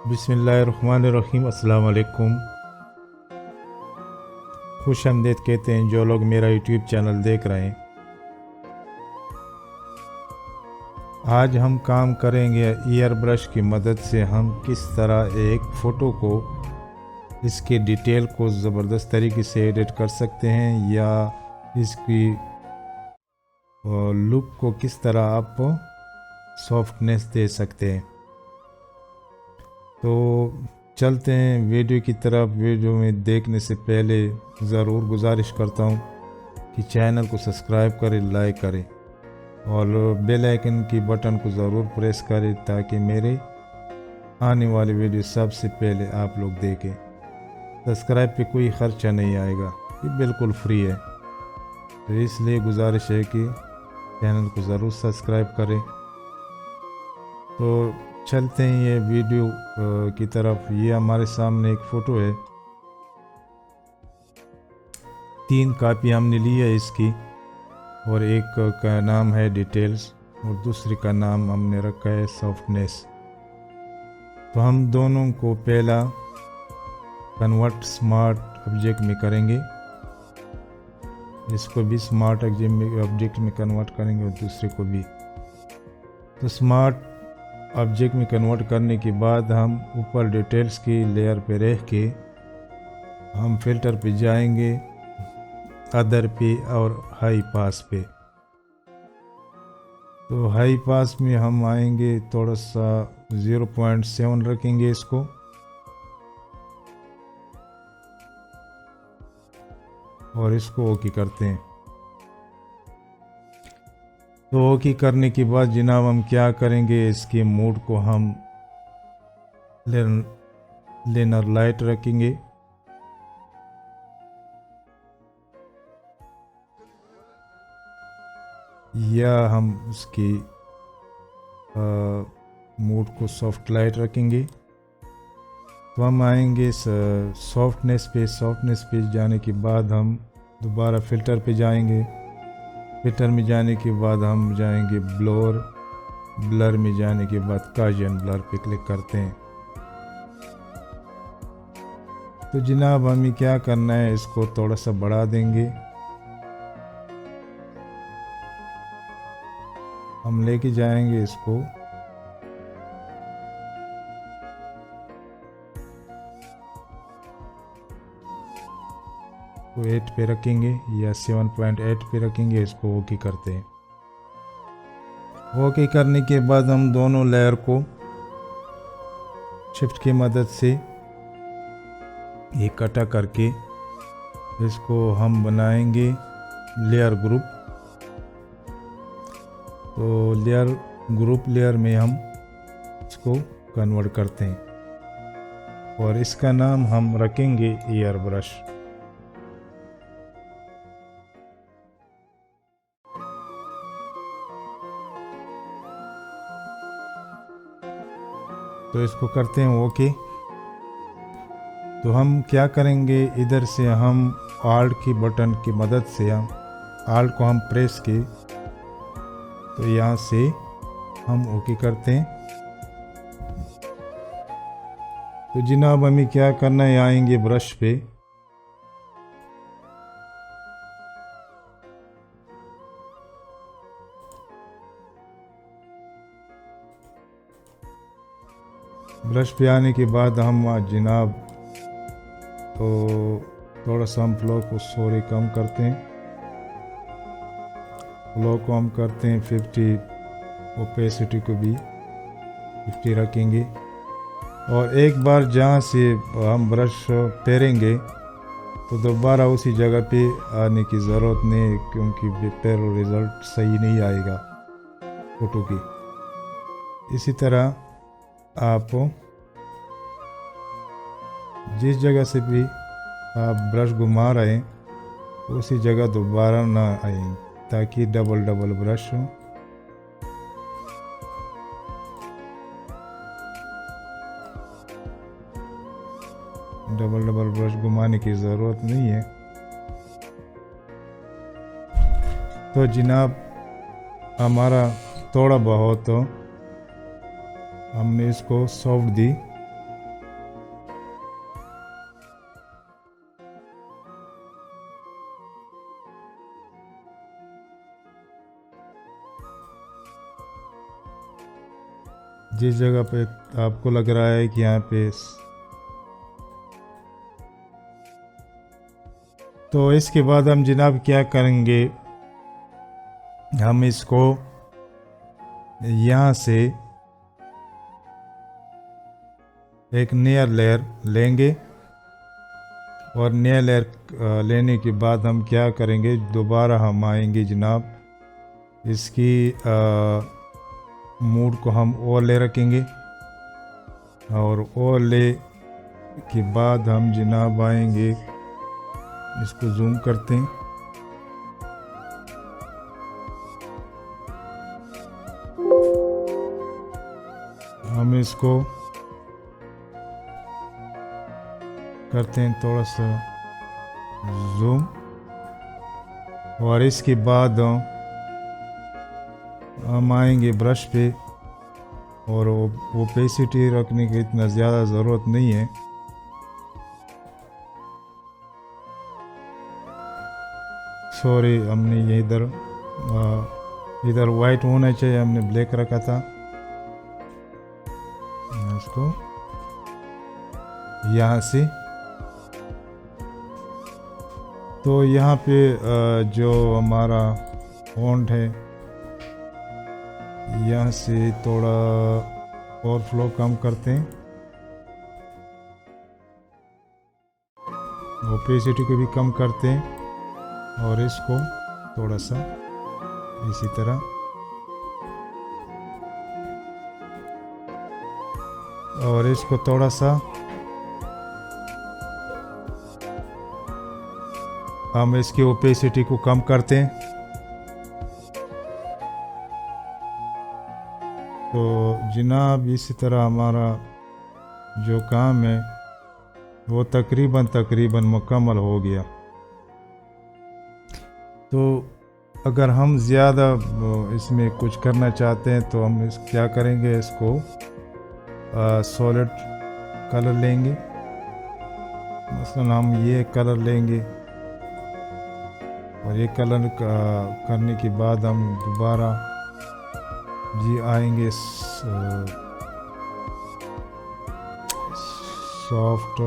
बिस्मिल्लाहिर्रहमानिर्रहीम। अस्सलाम वालेकुम। खुश आमदीद कहते हैं जो लोग मेरा यूट्यूब चैनल देख रहे हैं। आज हम काम करेंगे एयर ब्रश की मदद से हम किस तरह एक फ़ोटो को इसके डिटेल को ज़बरदस्त तरीके से एडिट कर सकते हैं या इसकी लुक को किस तरह आप सॉफ्टनेस दे सकते हैं। तो चलते हैं वीडियो की तरफ। वीडियो में देखने से पहले ज़रूर गुजारिश करता हूँ कि चैनल को सब्सक्राइब करें, लाइक करें और बेल आइकन की बटन को ज़रूर प्रेस करें ताकि मेरे आने वाली वीडियो सबसे पहले आप लोग देखें। सब्सक्राइब पे कोई ख़र्चा नहीं आएगा, ये बिल्कुल फ्री है। तो इसलिए गुजारिश है कि चैनल को ज़रूर सब्सक्राइब करें। तो चलते हैं ये वीडियो की तरफ। ये हमारे सामने एक फ़ोटो है। 3 कापी हमने ली है इसकी, और एक का नाम है डिटेल्स और दूसरी का नाम हमने रखा है सॉफ्टनेस। तो हम दोनों को पहला कन्वर्ट स्मार्ट ऑब्जेक्ट में करेंगे, इसको भी स्मार्ट ऑब्जेक्ट में कन्वर्ट करेंगे और दूसरे को भी। तो स्मार्ट ऑब्जेक्ट में कन्वर्ट करने के बाद हम ऊपर डिटेल्स की लेयर पे रह के हम फिल्टर पे जाएंगे, अदर पे और हाई पास पे। तो हाई पास में हम आएंगे, थोड़ा सा 0.7 रखेंगे इसको, और इसको ओके करते हैं। तो ओके करने के बाद जनाब हम क्या करेंगे, इसके मोड को हम लेनर लाइट रखेंगे। या हम उसकी मोड को सॉफ्ट लाइट रखेंगे। तो हम आएंगे सॉफ्टनेस पे जाने के बाद हम दोबारा फ़िल्टर पे जाएंगे। फ़िल्टर में जाने के बाद हम जाएंगे ब्लर में जाने के बाद गॉसियन ब्लर पे क्लिक करते हैं। तो जनाब हमें क्या करना है, इसको थोड़ा सा बढ़ा देंगे। हम लेके जाएंगे इसको को 8 पे रखेंगे या 7.8 पे रखेंगे। इसको ओके करते हैं। ओके करने के बाद हम दोनों लेयर को शिफ्ट की मदद से इकट्ठा करके इसको हम बनाएंगे लेयर ग्रुप। तो लेयर में हम इसको कन्वर्ट करते हैं और इसका नाम हम रखेंगे एयर ब्रश। तो इसको करते हैं ओके। तो हम क्या करेंगे, इधर से हम आल्ट की बटन की मदद से हम आल्ट को हम प्रेस के तो यहाँ से हम ओके करते हैं। तो जनाब हमें क्या करना है, आएंगे ब्रश पे, ब्रश पे आने के बाद हम जनाब तो थोड़ा सा हम फ्लो को कम करते हैं। फ्लो को हम करते हैं 50, ओपेसिटी को भी 50 रखेंगे। और एक बार जहाँ से हम ब्रश फेरेंगे तो दोबारा उसी जगह पे आने की ज़रूरत नहीं, क्योंकि फिर रिज़ल्ट सही नहीं आएगा फ़ोटो की। इसी तरह आप जिस जगह से भी आप ब्रश घुमा रहे हैं उसी जगह दोबारा ना आए, ताकि डबल ब्रश हो। डबल ब्रश घुमाने की ज़रूरत नहीं है। तो जनाब हमारा थोड़ा बहुत हमने इसको सॉफ्ट दी जिस जगह पे आपको लग रहा है कि यहाँ पे, तो इसके बाद हम जनाब क्या करेंगे, हम इसको यहाँ से एक नया लेयर लेंगे और नया लेयर लेने के बाद हम क्या करेंगे, दोबारा हम आएंगे जनाब, इसकी मूड को हम ओवरले रखेंगे और ओवरले के बाद हम जनाब आएंगे, इसको जूम करते हैं, हम इसको करते हैं थोड़ा सा जूम और इसके बाद हम आएंगे ब्रश पे और ओपेसिटी रखने की इतना ज़्यादा ज़रूरत नहीं है। सॉरी, हमने ये इधर वाइट होना चाहिए, हमने ब्लैक रखा था। इसको यहाँ से, तो यहाँ पे जो हमारा फॉन्ट है, यहाँ से थोड़ा ओवरफ्लो कम करते हैं, ओपेसिटी को भी कम करते हैं और इसको थोड़ा सा इसी तरह, और इसको थोड़ा सा हम इसकी ओपेसिटी को कम करते हैं। तो जनाब इसी तरह हमारा जो काम है वो तकरीबन मुकम्मल हो गया। तो अगर हम ज़्यादा इसमें कुछ करना चाहते हैं तो हम क्या करेंगे, इसको सॉलिड कलर लेंगे, मसलन हम ये कलर लेंगे और ये कलर करने के बाद हम दोबारा जी आएंगे सॉफ्ट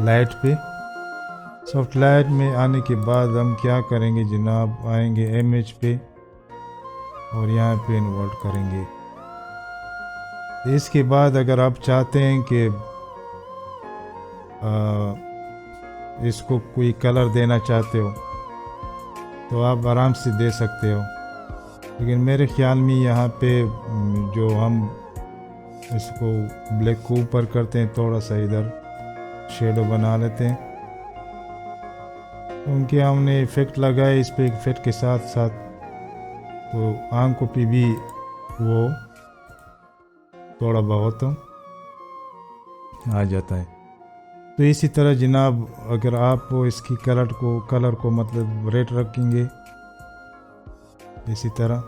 लाइट पे। सॉफ्ट लाइट में आने के बाद हम क्या करेंगे जनाब, आएंगे इमेज पे और यहाँ पे इन्वर्ट करेंगे। इसके बाद अगर आप चाहते हैं कि इसको कोई कलर देना चाहते हो तो आप आराम से दे सकते हो, लेकिन मेरे ख्याल में यहाँ पे जो हम इसको ब्लैक को ऊपर करते हैं, थोड़ा सा इधर शेडो बना लेते हैं, उनके हमने इफ़ेक्ट लगाए इस पे, इफ़ेक्ट के साथ साथ तो आंखों पे भी वो थोड़ा बहुत आ जाता है। तो इसी तरह जनाब अगर आप इसकी कलर को मतलब रेड रखेंगे इसी तरह,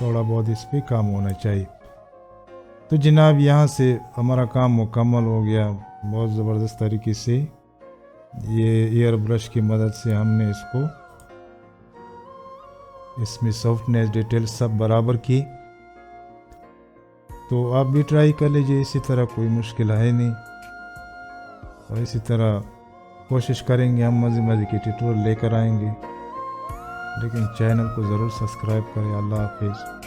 थोड़ा बहुत इस पे काम होना चाहिए। तो जनाब यहाँ से हमारा काम मुकम्मल हो गया बहुत ज़बरदस्त तरीके से। ये एयर ब्रश की मदद से हमने इसमें सॉफ्टनेस डिटेल सब बराबर की। तो आप भी ट्राई कर लीजिए, इसी तरह कोई मुश्किल है नहीं, और इसी तरह कोशिश करेंगे हम मज़े के ट्यूटोरियल लेकर आएंगे, लेकिन चैनल को ज़रूर सब्सक्राइब करें। अल्लाह हाफिज़।